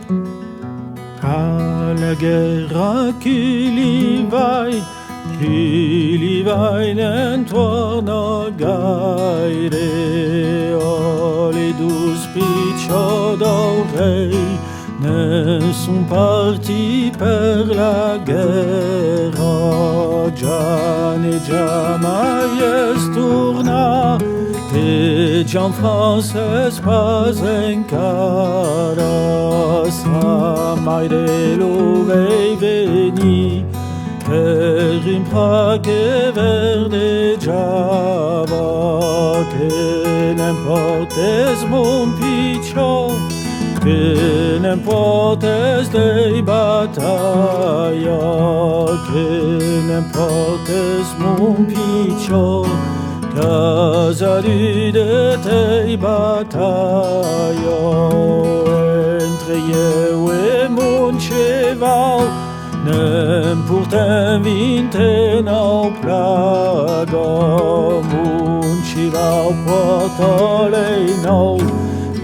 Alla guerra chi li vai n'entorno gaire, oh, les 12 picciò d'orei ne sont partis per la guerra. Gian e Giamaies torna e Gian Frances pas encara. Sa maire lo vei veni per in Prague verdeggiava, che n'importes mon picciò, che n'importes dei battaglia, che n'importes mon picciò, casa di dei battaglia. Entre io e mon cheval n'importe vinte no plaga, mon cheval porta lei no,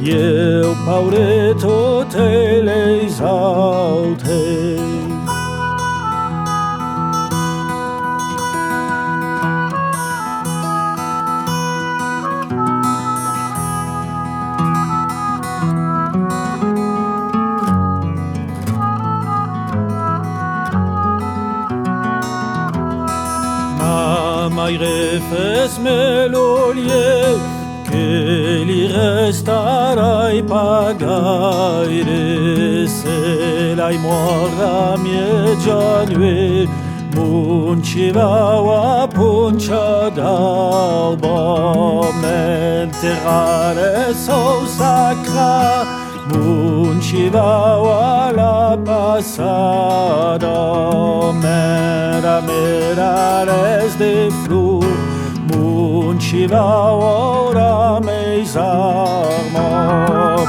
io paure tutte le altre. Maire fes-me l'olier, che li restarai pagaire, se l'hai morra mie gianue, muncivau a puncia d'alba, m'enterrare sau sacra, muncivau a la passada, merares de flor, muncivau ora meis arma,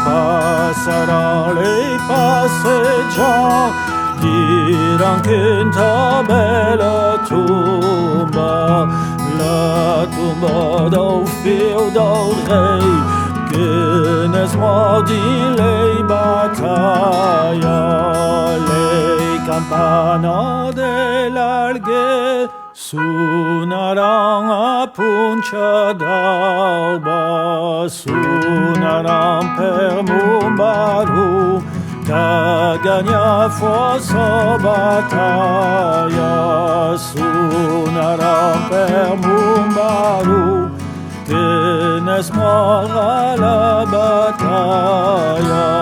passaran le passeggiar, diran che ta bella tomba, la tomba del fiu del rei, che ne smordi le battaglia, le campana dell'alghe suonaran a puncia d'alba, suonaran per Montbarou, che gagna forza battaglia, suonaran per Montbarou, che ne smorra la battaglia.